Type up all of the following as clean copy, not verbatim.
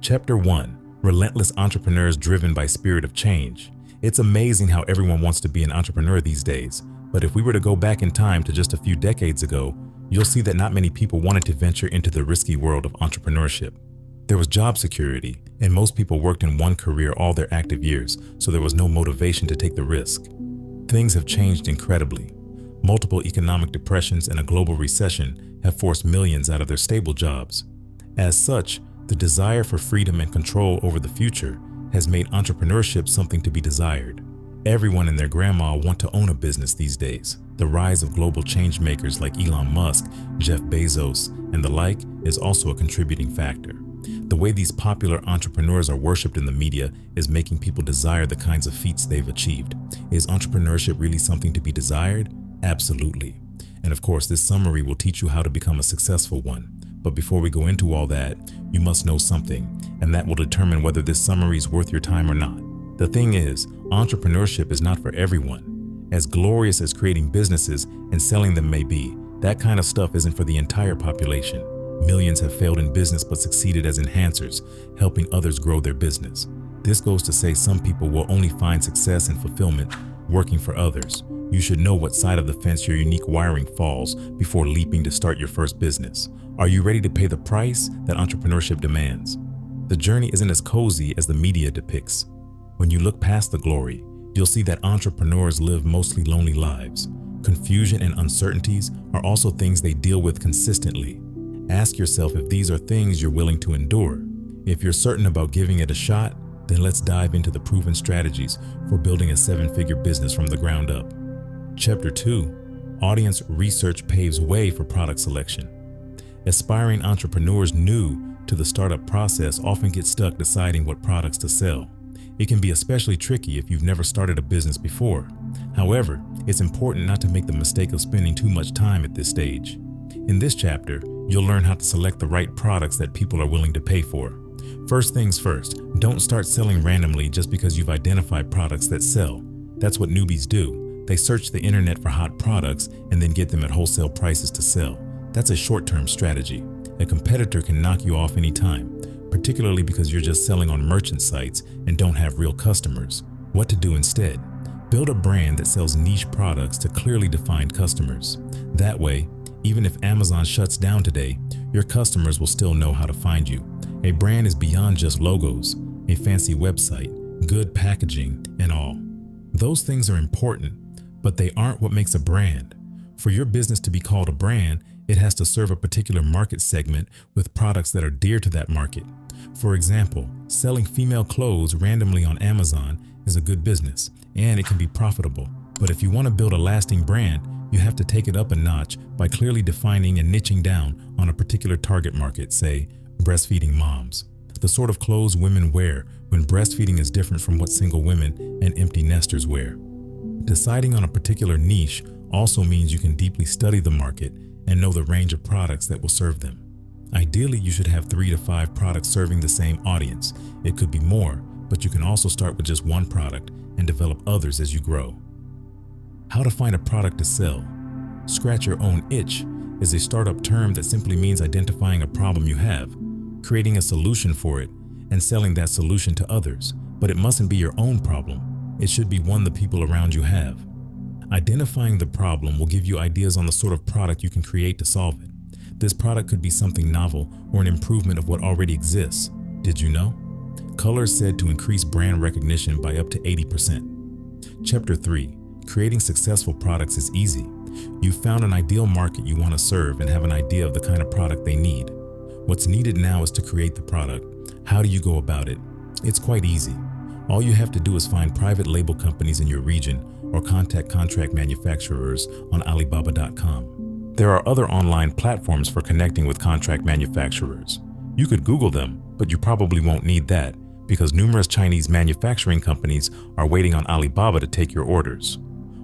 Chapter 1. Relentless entrepreneurs driven by spirit of change. It's amazing how everyone wants to be an entrepreneur these days, but if we were to go back in time to just a few decades ago, you'll see that not many people wanted to venture into the risky world of entrepreneurship. There was job security, and most people worked in one career all their active years, so there was no motivation to take the risk. Things have changed incredibly. Multiple economic depressions and a global recession have forced millions out of their stable jobs. As such, the desire for freedom and control over the future has made entrepreneurship something to be desired. Everyone and their grandma want to own a business these days. The rise of global change makers like Elon Musk, Jeff Bezos, and the like is also a contributing factor. The way these popular entrepreneurs are worshipped in the media is making people desire the kinds of feats they've achieved. Is entrepreneurship really something to be desired? Absolutely. And of course, this summary will teach you how to become a successful one. But before we go into all that, you must know something, and that will determine whether this summary is worth your time or not. The thing is, entrepreneurship is not for everyone. As glorious as creating businesses and selling them may be, that kind of stuff isn't for the entire population. Millions have failed in business but succeeded as enhancers, helping others grow their business. This goes to say some people will only find success and fulfillment working for others. You should know what side of the fence your unique wiring falls before leaping to start your first business. Are you ready to pay the price that entrepreneurship demands? The journey isn't as cozy as the media depicts. When you look past the glory, you'll see that entrepreneurs live mostly lonely lives. Confusion and uncertainties are also things they deal with consistently. Ask yourself if these are things you're willing to endure. If you're certain about giving it a shot, then let's dive into the proven strategies for building a 7-figure business from the ground up. Chapter 2. Audience research paves way for product selection. Aspiring entrepreneurs new to the startup process often get stuck deciding what products to sell. It can be especially tricky if you've never started a business before. However, it's important not to make the mistake of spending too much time at this stage. In this chapter, you'll learn how to select the right products that people are willing to pay for. First things first, don't start selling randomly just because you've identified products that sell. That's what newbies do. They search the internet for hot products and then get them at wholesale prices to sell. That's a short-term strategy. A competitor can knock you off anytime, particularly because you're just selling on merchant sites and don't have real customers. What to do instead? Build a brand that sells niche products to clearly defined customers. That way, even if Amazon shuts down today, your customers will still know how to find you. A brand is beyond just logos, a fancy website, good packaging, and all. Those things are important, but they aren't what makes a brand. For your business to be called a brand, it has to serve a particular market segment with products that are dear to that market. For example, selling female clothes randomly on Amazon is a good business, and it can be profitable. But if you want to build a lasting brand, you have to take it up a notch by clearly defining and niching down on a particular target market, say, breastfeeding moms. The sort of clothes women wear when breastfeeding is different from what single women and empty nesters wear. Deciding on a particular niche also means you can deeply study the market and know the range of products that will serve them. Ideally, you should have 3 to 5 products serving the same audience. It could be more, but you can also start with just one product and develop others as you grow. How to find a product to sell. Scratch your own itch is a startup term that simply means identifying a problem you have, creating a solution for it, and selling that solution to others. But it mustn't be your own problem. It should be one the people around you have. Identifying the problem will give you ideas on the sort of product you can create to solve it. This product could be something novel or an improvement of what already exists. Did you know? Color is said to increase brand recognition by up to 80%. Chapter 3. Creating successful products is easy. You've found an ideal market you want to serve and have an idea of the kind of product they need. What's needed now is to create the product. How do you go about it? It's quite easy. All you have to do is find private label companies in your region or contact contract manufacturers on Alibaba.com. There are other online platforms for connecting with contract manufacturers. You could Google them, but you probably won't need that because numerous Chinese manufacturing companies are waiting on Alibaba to take your orders.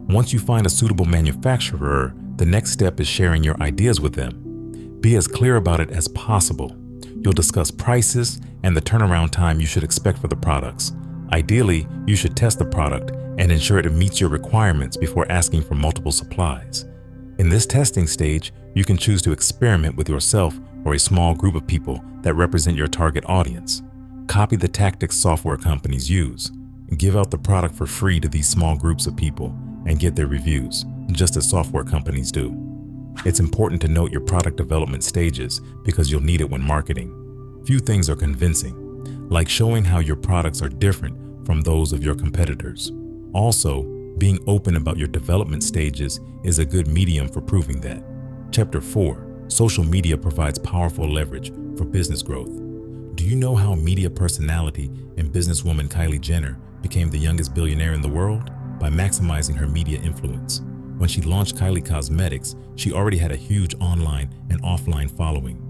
Once you find a suitable manufacturer, the next step is sharing your ideas with them. Be as clear about it as possible. You'll discuss prices and the turnaround time you should expect for the products. Ideally, you should test the product and ensure it meets your requirements before asking for multiple supplies. In this testing stage, you can choose to experiment with yourself or a small group of people that represent your target audience. Copy the tactics software companies use. Give out the product for free to these small groups of people and get their reviews, just as software companies do. It's important to note your product development stages because you'll need it when marketing. Few things are convincing, like showing how your products are different from those of your competitors. Also, being open about your development stages is a good medium for proving that. Chapter 4. Social media provides powerful leverage for business growth. Do you know how media personality and businesswoman Kylie Jenner became the youngest billionaire in the world? By maximizing her media influence. When she launched Kylie Cosmetics, she already had a huge online and offline following.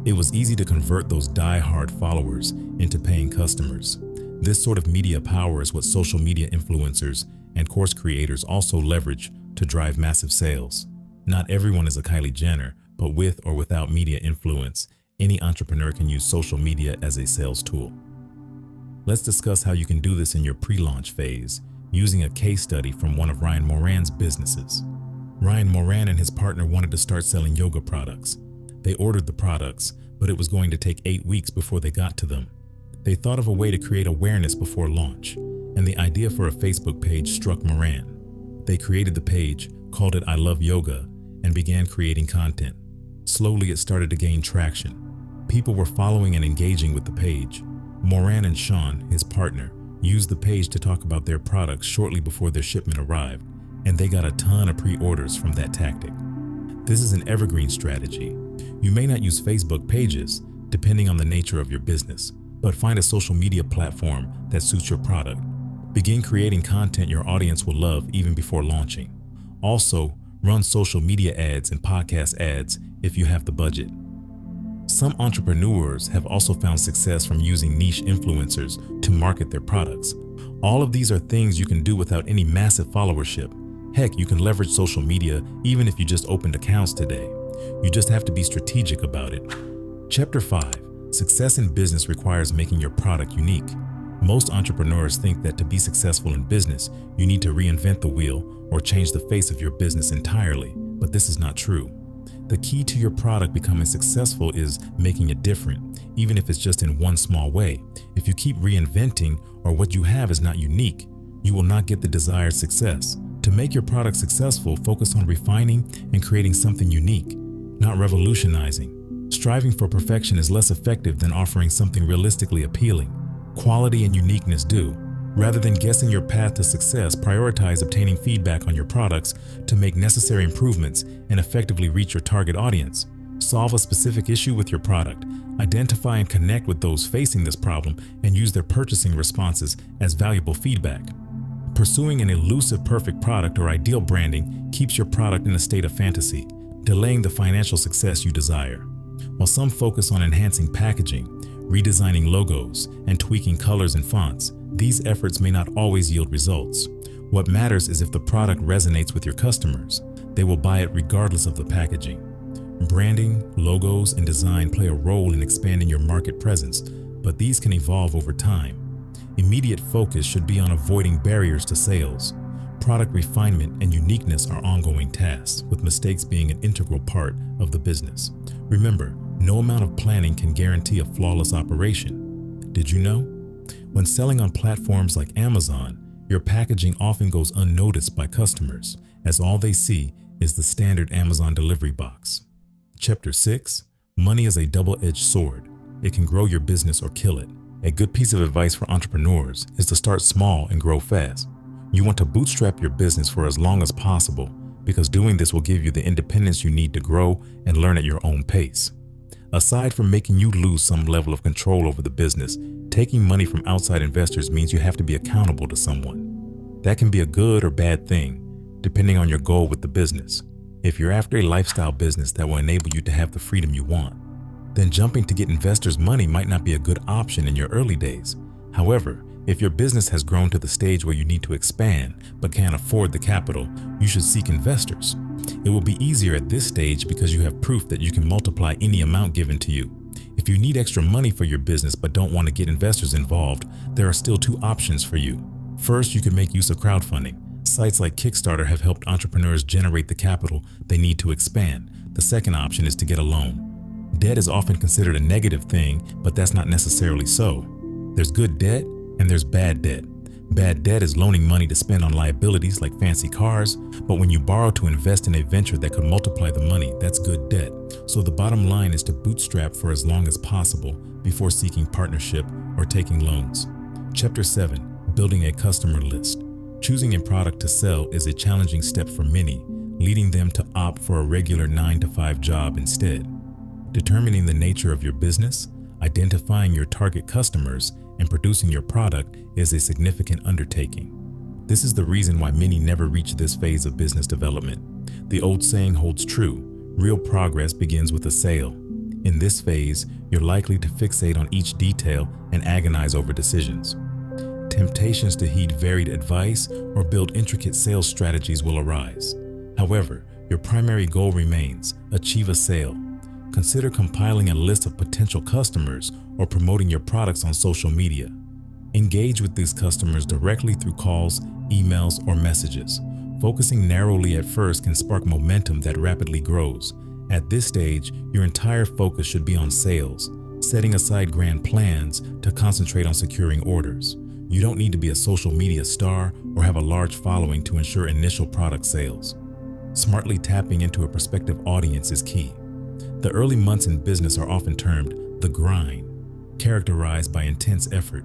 It was easy to convert those die-hard followers into paying customers. This sort of media power is what social media influencers and course creators also leverage to drive massive sales. Not everyone is a Kylie Jenner, but with or without media influence, any entrepreneur can use social media as a sales tool. Let's discuss how you can do this in your pre-launch phase, using a case study from one of Ryan Moran's businesses. Ryan Moran and his partner wanted to start selling yoga products. They ordered the products, but it was going to take 8 weeks before they got to them. They thought of a way to create awareness before launch, and the idea for a Facebook page struck Moran. They created the page, called it I Love Yoga, and began creating content. Slowly, it started to gain traction. People were following and engaging with the page. Moran and Sean, his partner, used the page to talk about their products shortly before their shipment arrived, and they got a ton of pre-orders from that tactic. This is an evergreen strategy. You may not use Facebook pages, depending on the nature of your business, but find a social media platform that suits your product. Begin creating content your audience will love even before launching. Also, run social media ads and podcast ads if you have the budget. Some entrepreneurs have also found success from using niche influencers to market their products. All of these are things you can do without any massive followership. Heck, you can leverage social media even if you just opened accounts today. You just have to be strategic about it. Chapter 5. Success in business requires making your product unique. Most entrepreneurs think that to be successful in business, you need to reinvent the wheel or change the face of your business entirely, but this is not true. The key to your product becoming successful is making it different, even if it's just in one small way. If you keep reinventing or what you have is not unique, you will not get the desired success. To make your product successful, focus on refining and creating something unique, not revolutionizing. Striving for perfection is less effective than offering something realistically appealing. Quality and uniqueness do. Rather than guessing your path to success, prioritize obtaining feedback on your products to make necessary improvements and effectively reach your target audience. Solve a specific issue with your product. Identify and connect with those facing this problem and use their purchasing responses as valuable feedback. Pursuing an elusive perfect product or ideal branding keeps your product in a state of fantasy, delaying the financial success you desire. While some focus on enhancing packaging, redesigning logos, and tweaking colors and fonts, these efforts may not always yield results. What matters is if the product resonates with your customers, they will buy it regardless of the packaging. Branding, logos, and design play a role in expanding your market presence, but these can evolve over time. Immediate focus should be on avoiding barriers to sales. Product refinement and uniqueness are ongoing tasks, with mistakes being an integral part of the business. Remember, no amount of planning can guarantee a flawless operation. Did you know? When selling on platforms like Amazon, your packaging often goes unnoticed by customers, as all they see is the standard Amazon delivery box. Chapter 6. Money is a double-edged sword. It can grow your business or kill it. A good piece of advice for entrepreneurs is to start small and grow fast. You want to bootstrap your business for as long as possible, because doing this will give you the independence you need to grow and learn at your own pace. Aside from making you lose some level of control over the business, taking money from outside investors means you have to be accountable to someone. That can be a good or bad thing, depending on your goal with the business. If you're after a lifestyle business that will enable you to have the freedom you want, then jumping to get investors' money might not be a good option in your early days. However, if your business has grown to the stage where you need to expand but can't afford the capital, you should seek investors. It will be easier at this stage because you have proof that you can multiply any amount given to you. If you need extra money for your business but don't want to get investors involved, there are still two options for you. First, you can make use of crowdfunding. Sites like Kickstarter have helped entrepreneurs generate the capital they need to expand. The second option is to get a loan. Debt is often considered a negative thing, but that's not necessarily so. There's good debt and there's bad debt. Bad debt is loaning money to spend on liabilities like fancy cars, but when you borrow to invest in a venture that could multiply the money, that's good debt. So the bottom line is to bootstrap for as long as possible before seeking partnership or taking loans. Chapter 7. Building a customer list. Choosing a product to sell is a challenging step for many, leading them to opt for a regular 9-to-5 job instead. Determining the nature of your business, identifying your target customers, and producing your product is a significant undertaking. This is the reason why many never reach this phase of business development. The old saying holds true: real progress begins with a sale. In this phase, you're likely to fixate on each detail and agonize over decisions. Temptations to heed varied advice or build intricate sales strategies will arise. However, your primary goal remains: achieve a sale. Consider compiling a list of potential customers or promoting your products on social media. Engage with these customers directly through calls, emails, or messages. Focusing narrowly at first can spark momentum that rapidly grows. At this stage, your entire focus should be on sales, setting aside grand plans to concentrate on securing orders. You don't need to be a social media star or have a large following to ensure initial product sales. Smartly tapping into a prospective audience is key. The early months in business are often termed the grind, characterized by intense effort.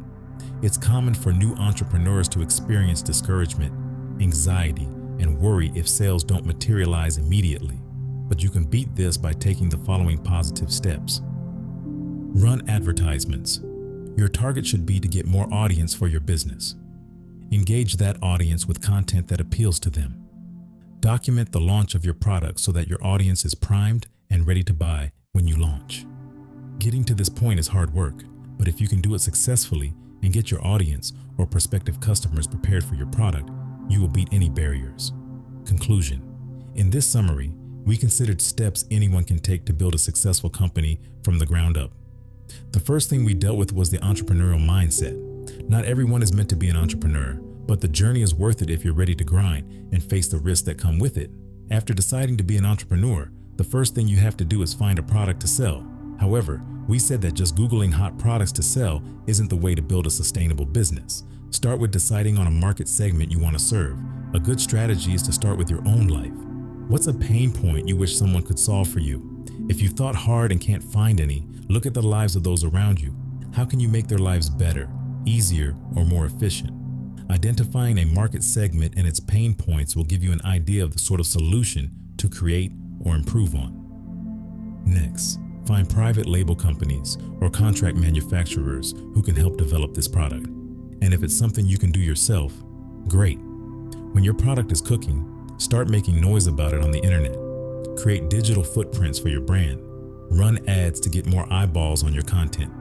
It's common for new entrepreneurs to experience discouragement, anxiety, and worry if sales don't materialize immediately. But you can beat this by taking the following positive steps. Run advertisements. Your target should be to get more audience for your business. Engage that audience with content that appeals to them. Document the launch of your product so that your audience is primed and ready to buy when you launch. Getting to this point is hard work, but if you can do it successfully and get your audience or prospective customers prepared for your product, you will beat any barriers. Conclusion. In this summary, we considered steps anyone can take to build a successful company from the ground up. The first thing we dealt with was the entrepreneurial mindset. Not everyone is meant to be an entrepreneur, but the journey is worth it if you're ready to grind and face the risks that come with it. After deciding to be an entrepreneur, the first thing you have to do is find a product to sell. However, we said that just Googling hot products to sell isn't the way to build a sustainable business. Start with deciding on a market segment you want to serve. A good strategy is to start with your own life. What's a pain point you wish someone could solve for you? If you thought hard and can't find any, look at the lives of those around you. How can you make their lives better, easier, or more efficient? Identifying a market segment and its pain points will give you an idea of the sort of solution to create or improve on. Next, find private label companies or contract manufacturers who can help develop this product. And if it's something you can do yourself, great. When your product is cooking, start making noise about it on the internet. Create digital footprints for your brand. Run ads to get more eyeballs on your content.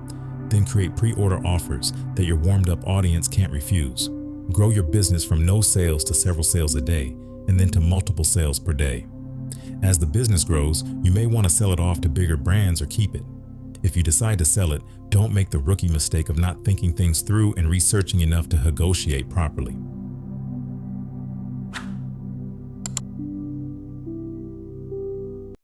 Then create pre-order offers that your warmed-up audience can't refuse. Grow your business from no sales to several sales a day, and then to multiple sales per day. As the business grows, you may want to sell it off to bigger brands or keep it. If you decide to sell it, don't make the rookie mistake of not thinking things through and researching enough to negotiate properly.